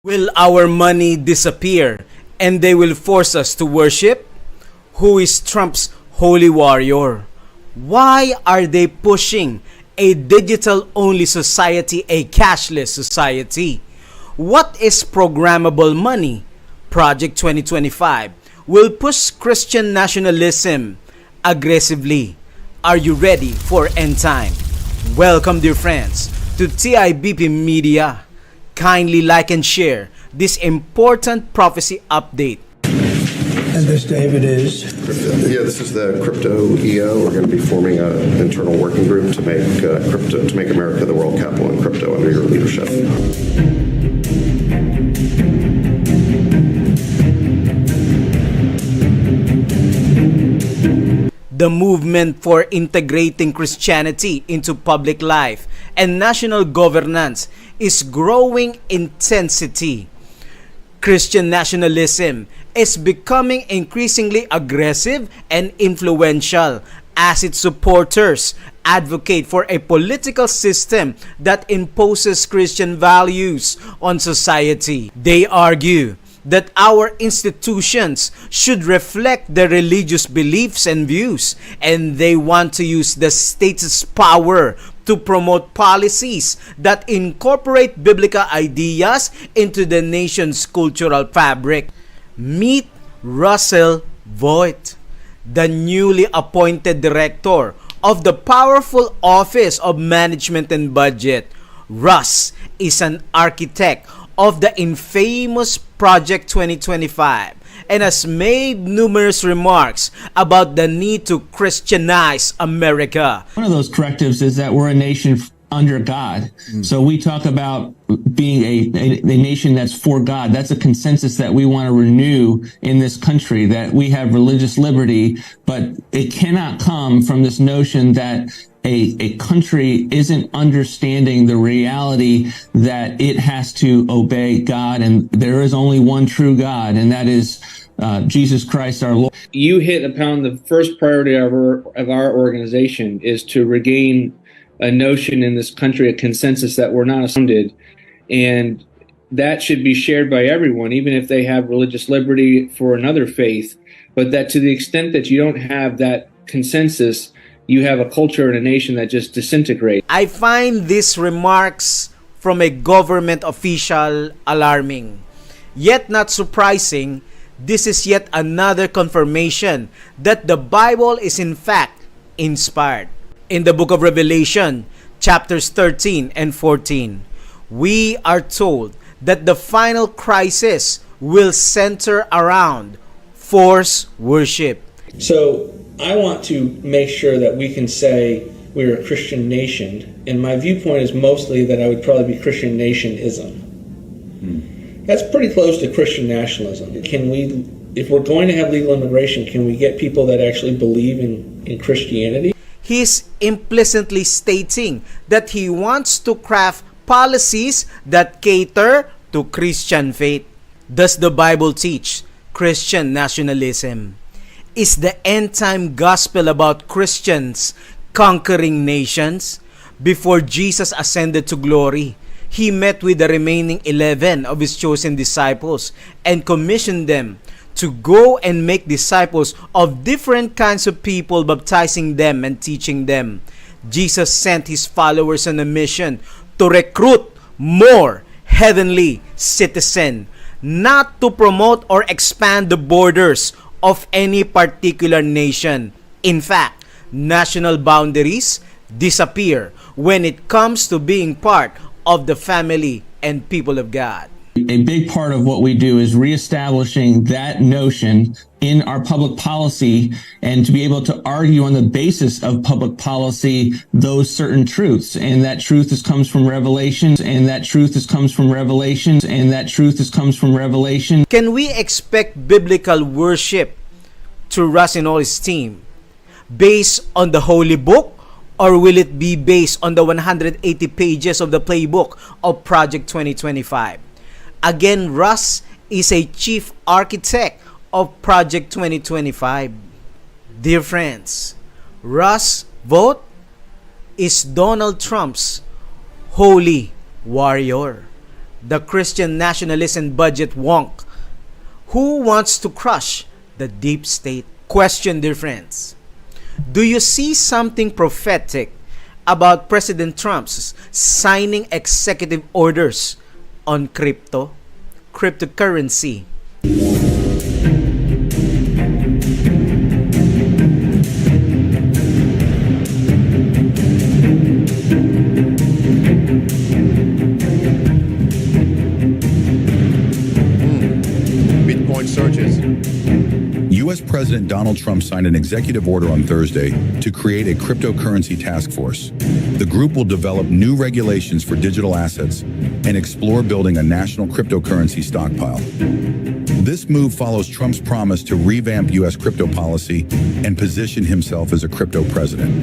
Will our money disappear and they will force us to worship? Who is Trump's holy warrior? Why are they pushing a digital-only society, a cashless society? What is programmable money? Project 2025 will push Christian nationalism aggressively. Are you ready for end time? Welcome, dear friends, to TIBP Media. Kindly like and share this important prophecy update. And this, David, is? Yeah, this is the Crypto EO. We're going to be forming an internal working group to make America the world capital in crypto under your leadership. The movement for integrating Christianity into public life and national governance is growing intensity. Christian nationalism is becoming increasingly aggressive and influential as its supporters advocate for a political system that imposes Christian values on society. They argue that our institutions should reflect their religious beliefs and views, and they want to use the state's power to promote policies that incorporate biblical ideas into the nation's cultural fabric. Meet Russell Vought, the newly appointed director of the powerful Office of Management and Budget. Russ is an architect of the infamous Project 2025 and has made numerous remarks about the need to Christianize America. One of those correctives is that we're a nation under God. So we talk about being a nation that's for God. That's a consensus that we want to renew in this country, that we have religious liberty, but it cannot come from this notion that a country isn't understanding the reality that it has to obey God, and there is only one true God, and that is Jesus Christ our Lord. You hit upon the first priority of our organization is to regain a notion in this country, a consensus that we're not founded, and that should be shared by everyone, even if they have religious liberty for another faith, but that to the extent that you don't have that consensus, you have a culture and a nation that just disintegrates. I find these remarks from a government official alarming. Yet not surprising, this is yet another confirmation that the Bible is in fact inspired. In the book of Revelation, chapters 13 and 14, we are told that the final crisis will center around forced worship. So I want to make sure that we can say we're a Christian nation, and my viewpoint is mostly that I would probably be Christian nationism. That's pretty close to Christian nationalism. Can we, if we're going to have legal immigration, can we get people that actually believe in Christianity? He's implicitly stating that he wants to craft policies that cater to Christian faith. Does the Bible teach Christian nationalism? Is the end-time gospel about Christians conquering nations? Before Jesus ascended to glory, he met with the remaining 11 of his chosen disciples and commissioned them to go and make disciples of different kinds of people, baptizing them and teaching them. Jesus sent his followers on a mission to recruit more heavenly citizens, not to promote or expand the borders of any particular nation. In fact, national boundaries disappear when it comes to being part of the family and people of God. A big part of what we do is reestablishing that notion in our public policy, and to be able to argue on the basis of public policy those certain truths. And that truth comes from Revelations, and that truth comes from Revelations, and that truth comes from Revelation. Can we expect biblical worship to Russ and all his team based on the Holy Book, or will it be based on the 180 pages of the playbook of Project 2025? Again, Russ is a chief architect of Project 2025. Dear friends, Russ Vought is Donald Trump's holy warrior. the Christian nationalist and budget wonk who wants to crush the deep state. Question, dear friends. Do you see something prophetic about President Trump's signing executive orders on cryptocurrency? Bitcoin surges. U.S. President Donald Trump signed an executive order on Thursday to create a cryptocurrency task force. The group will develop new regulations for digital assets and explore building a national cryptocurrency stockpile. This move follows Trump's promise to revamp U.S. crypto policy and position himself as a crypto president.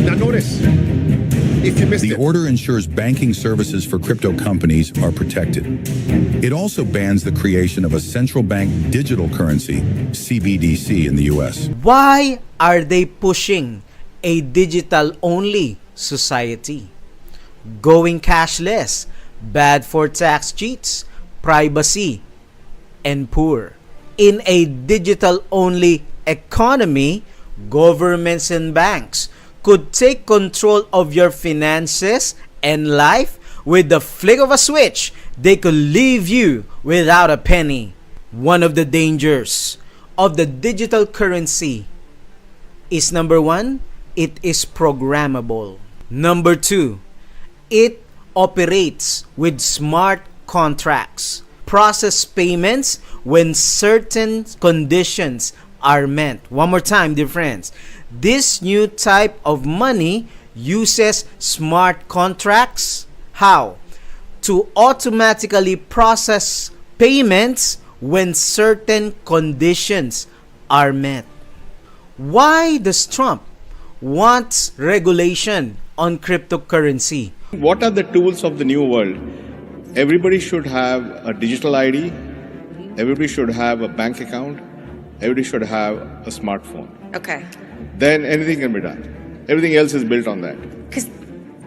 Now notice, if you missed The it, order ensures banking services for crypto companies are protected. It also bans the creation of a central bank digital currency, CBDC, in the U.S. Why are they pushing a digital-only society? Going cashless, bad for tax cheats, privacy, and poor. In a digital-only economy, governments and banks could take control of your finances and life with the flick of a switch. They could leave you without a penny. One of the dangers of the digital currency is, number one, it is programmable. Number two, it operates with smart contracts. Process payments when certain conditions are met. One more time, dear friends. This new type of money uses smart contracts. How? To automatically process payments when certain conditions are met. Why does Trump want regulation on cryptocurrency? what are the tools of the new world? Everybody should have a digital ID. Everybody should have a bank account. Everybody should have a smartphone. Okay. Then anything can be done. Everything else is built on that. Because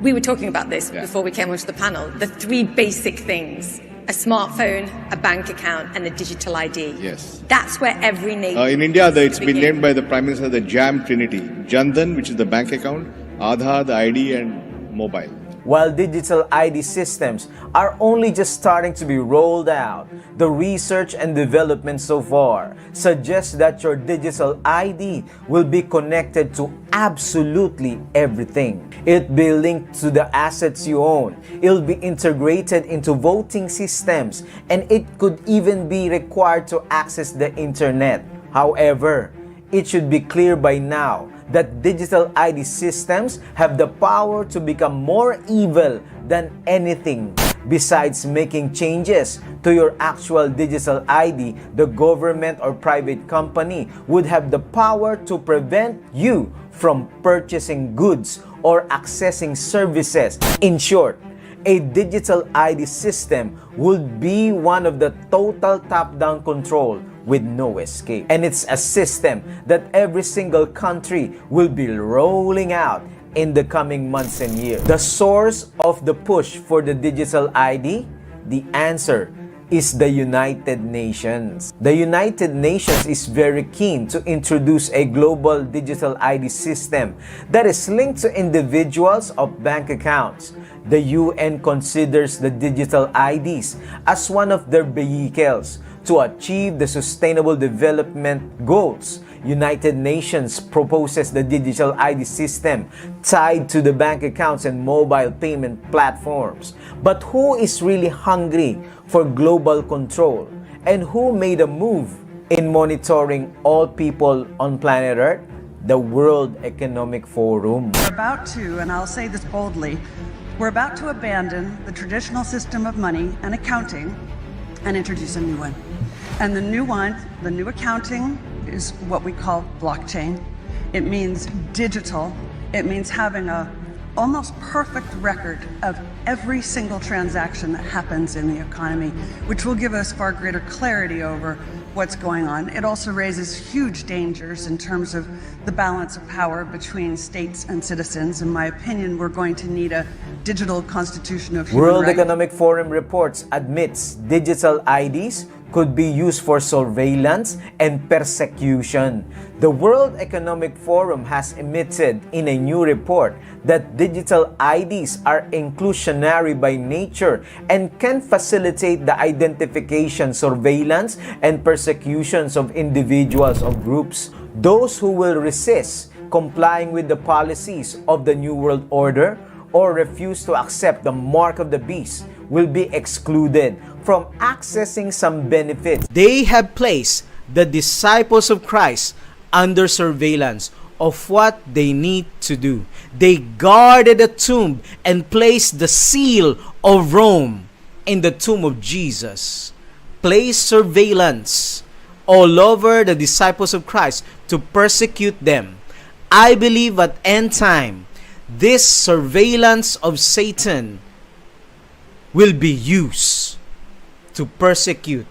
we were talking about this Yeah. before we came onto the panel. The three basic things: a smartphone, a bank account, and a digital ID. Yes. That's where every nation. In India, it's been begin. named by the Prime Minister the JAM Trinity. Jandan, which is the bank account, Aadhaar, the ID, and mobile. While digital ID systems are only just starting to be rolled out, the research and development so far suggests that your digital ID will be connected to absolutely everything. It'll be linked to the assets you own. It'll be integrated into voting systems, and it could even be required to access the internet. However, it should be clear by now that digital ID systems have the power to become more evil than anything. Besides making changes to your actual digital ID, the government or private company would have the power to prevent you from purchasing goods or accessing services. In short, a digital ID system would be one of the total top-down control with no escape. And it's a system that every single country will be rolling out in the coming months and years. The source of the push for the digital ID? The answer is the United Nations. The United Nations is very keen to introduce a global digital ID system that is linked to individuals of bank accounts. The UN considers the digital IDs as one of their vehicles to achieve the Sustainable Development Goals. United Nations proposes the digital ID system tied to the bank accounts and mobile payment platforms. But who is really hungry for global control? And who made a move in monitoring all people on planet Earth? The World Economic Forum. We're about to, and I'll say this boldly, we're about to abandon the traditional system of money and accounting and introduce a new one. And the new one, the new accounting, is what we call blockchain. It means digital. It means having a almost perfect record of every single transaction that happens in the economy, which will give us far greater clarity over what's going on. It also raises huge dangers in terms of the balance of power between states and citizens. In my opinion, we're going to need a digital constitution of human World rights. Economic Forum reports admits digital IDs could be used for surveillance and persecution. The World Economic Forum has admitted in a new report that digital IDs are inclusionary by nature and can facilitate the identification, surveillance, and persecutions of individuals or groups. Those who will resist complying with the policies of the New World Order or refuse to accept the mark of the beast will be excluded from accessing some benefits. They have placed the disciples of Christ under surveillance of what they need to do. They guarded the tomb and placed the seal of Rome in the tomb of Jesus. Placed surveillance all over the disciples of Christ to persecute them. I believe at end time, this surveillance of Satan will be used to persecute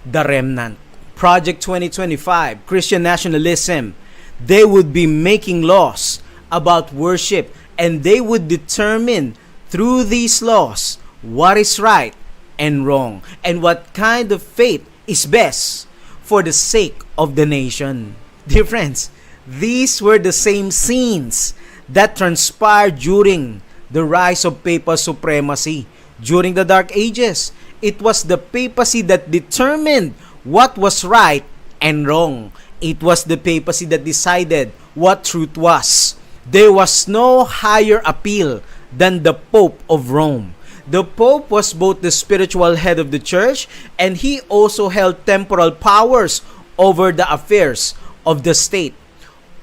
the remnant. Project 2025, Christian nationalism, they would be making laws about worship, and they would determine through these laws what is right and wrong and what kind of faith is best for the sake of the nation. Dear friends, these were the same scenes that transpired during the rise of papal supremacy. During the Dark Ages, it was the papacy that determined what was right and wrong. It was the papacy that decided what truth was. There was no higher appeal than the Pope of Rome. The Pope was both the spiritual head of the church, and he also held temporal powers over the affairs of the state.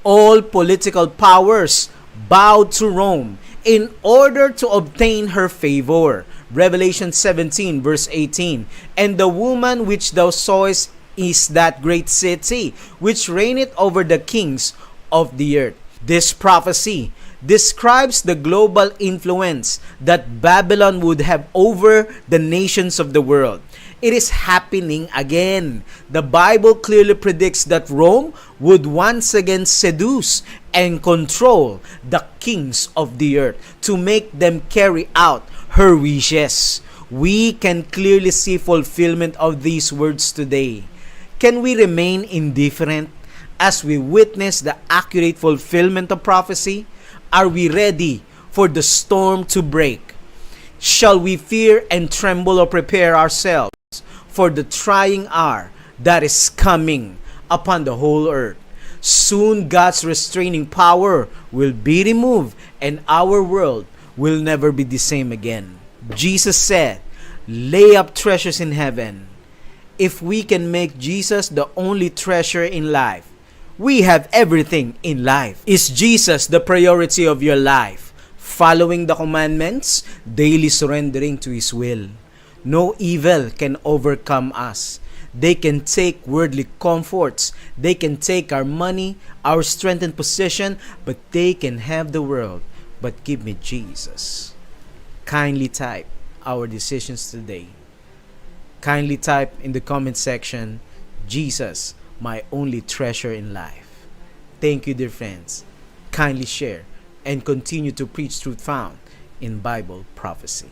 All political powers bowed to Rome in order to obtain her favor. Revelation 17 verse 18. And the woman which thou sawest is that great city, which reigneth over the kings of the earth. This prophecy describes the global influence that Babylon would have over the nations of the world. It is happening again. The Bible clearly predicts that Rome would once again seduce and control the kings of the earth to make them carry out her wishes. We can clearly see fulfillment of these words today. Can we remain indifferent as we witness the accurate fulfillment of prophecy? Are we ready for the storm to break? Shall we fear and tremble or prepare ourselves for the trying hour that is coming upon the whole earth? Soon God's restraining power will be removed and our world will never be the same again. Jesus said, "Lay up treasures in heaven." If we can make Jesus the only treasure in life, we have everything in life. Is Jesus the priority of your life? Following the commandments, daily surrendering to His will. No evil can overcome us. They can take worldly comforts. They can take our money, our strength and position, but they can have the world. But give me Jesus. Kindly type our decisions today. Kindly type in the comment section, Jesus, my only treasure in life. Thank you, dear friends. Kindly share and continue to preach truth found in Bible prophecy.